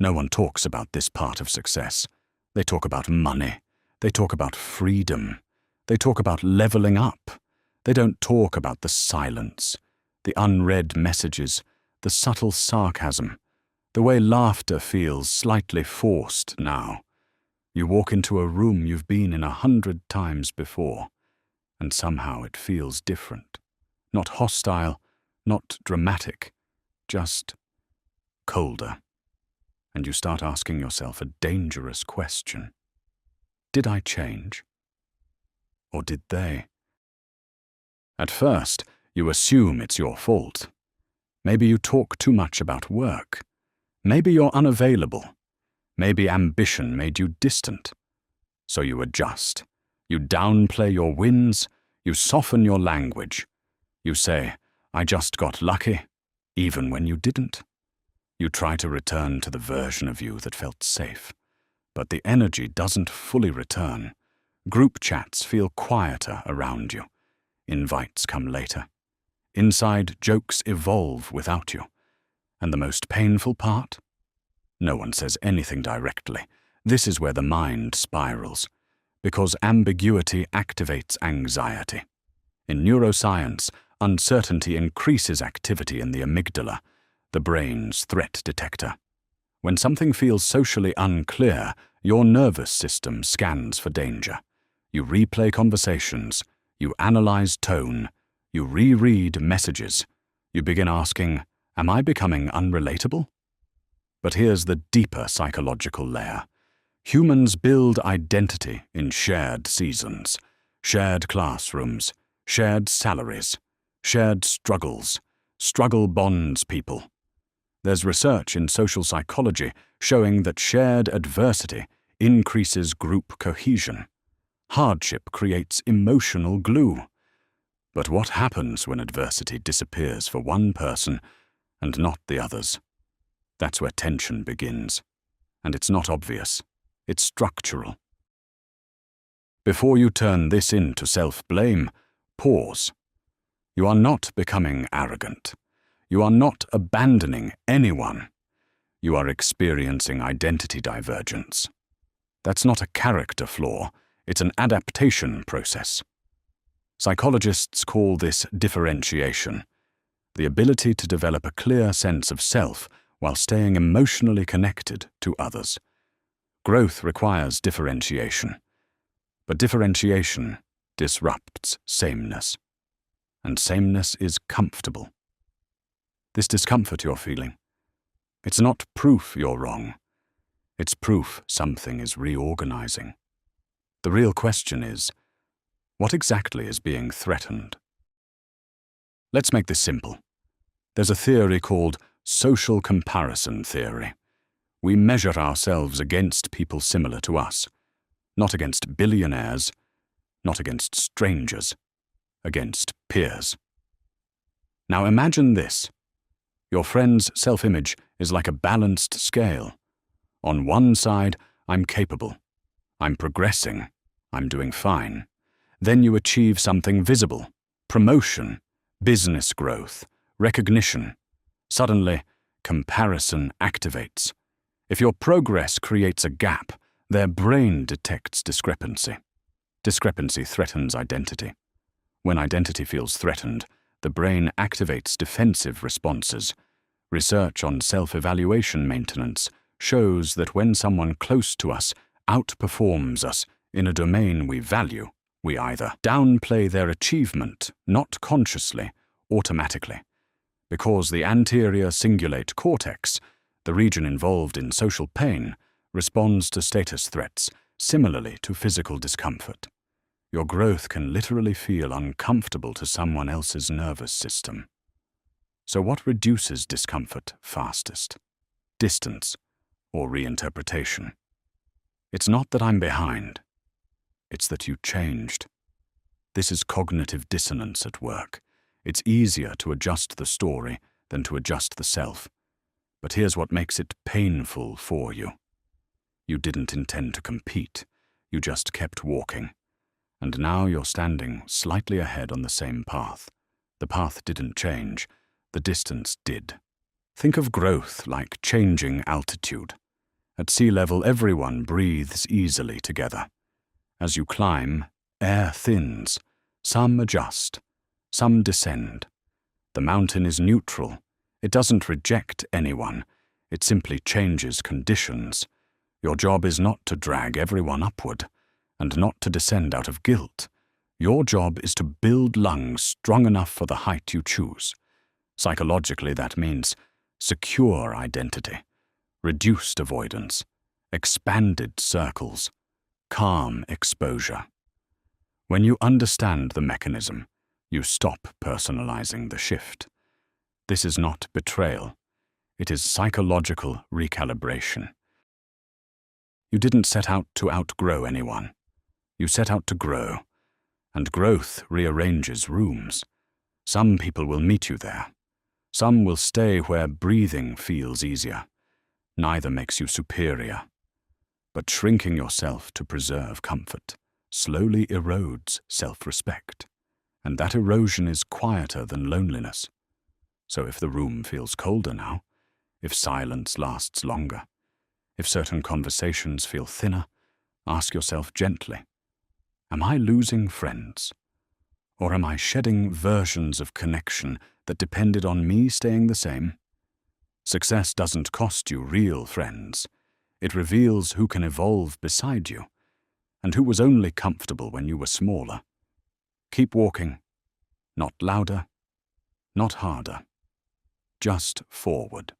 No one talks about this part of success. They talk about money. They talk about freedom. They talk about leveling up. They don't talk about the silence, the unread messages, the subtle sarcasm, the way laughter feels slightly forced now. You walk into a room you've been in 100 times before, and somehow it feels different. Not hostile, not dramatic, just colder. And you start asking yourself a dangerous question. Did I change? Or did they? At first, you assume it's your fault. Maybe you talk too much about work. Maybe you're unavailable. Maybe ambition made you distant. So you adjust. You downplay your wins. You soften your language. You say, I just got lucky, even when you didn't. You try to return to the version of you that felt safe. But the energy doesn't fully return. Group chats feel quieter around you. Invites come later. Inside jokes evolve without you. And the most painful part? No one says anything directly. This is where the mind spirals, because ambiguity activates anxiety. In neuroscience, uncertainty increases activity in the amygdala, the brain's threat detector. When something feels socially unclear, your nervous system scans for danger. You replay conversations, you analyze tone, you reread messages. You begin asking, am I becoming unrelatable? But here's the deeper psychological layer. Humans build identity in shared seasons, shared classrooms, shared salaries, shared struggles. Struggle bonds people. There's research in social psychology showing that shared adversity increases group cohesion. Hardship creates emotional glue. But what happens when adversity disappears for one person and not the others? That's where tension begins. And it's not obvious. It's structural. Before you turn this into self-blame, pause. You are not becoming arrogant. You are not abandoning anyone. You are experiencing identity divergence. That's not a character flaw. It's an adaptation process. Psychologists call this differentiation, the ability to develop a clear sense of self while staying emotionally connected to others. Growth requires differentiation, but differentiation disrupts sameness, and sameness is comfortable. This discomfort you're feeling, it's not proof you're wrong. It's proof something is reorganizing. The real question is, what exactly is being threatened? Let's make this simple. There's a theory called social comparison theory. We measure ourselves against people similar to us, not against billionaires, not against strangers, against peers. Now imagine this. Your friend's self-image is like a balanced scale. On one side, I'm capable. I'm progressing. I'm doing fine. Then you achieve something visible. Promotion, business growth, recognition. Suddenly, comparison activates. If your progress creates a gap, their brain detects discrepancy. Discrepancy threatens identity. When identity feels threatened, the brain activates defensive responses. Research on self-evaluation maintenance shows that when someone close to us outperforms us in a domain we value, we either downplay their achievement, not consciously, automatically. Because the anterior cingulate cortex, the region involved in social pain, responds to status threats similarly to physical discomfort. Your growth can literally feel uncomfortable to someone else's nervous system. So what reduces discomfort fastest? Distance or reinterpretation? It's not that I'm behind. It's that you changed. This is cognitive dissonance at work. It's easier to adjust the story than to adjust the self. But here's what makes it painful for you. You didn't intend to compete. You just kept walking. And now you're standing slightly ahead on the same path. The path didn't change. The distance did. Think of growth like changing altitude. At sea level, everyone breathes easily together. As you climb, air thins. Some adjust, some descend. The mountain is neutral. It doesn't reject anyone. It simply changes conditions. Your job is not to drag everyone upward, and not to descend out of guilt. Your job is to build lungs strong enough for the height you choose. Psychologically, that means secure identity, reduced avoidance, expanded circles, calm exposure. When you understand the mechanism, you stop personalizing the shift. This is not betrayal. It is psychological recalibration. You didn't set out to outgrow anyone. You set out to grow. And growth rearranges rooms. Some people will meet you there. Some will stay where breathing feels easier. Neither makes you superior. But shrinking yourself to preserve comfort slowly erodes self-respect. And that erosion is quieter than loneliness. So if the room feels colder now, if silence lasts longer, if certain conversations feel thinner, ask yourself gently, am I losing friends? Or am I shedding versions of connection that depended on me staying the same? Success doesn't cost you real friends. It reveals who can evolve beside you, and who was only comfortable when you were smaller. Keep walking. Not louder, not harder. Just forward.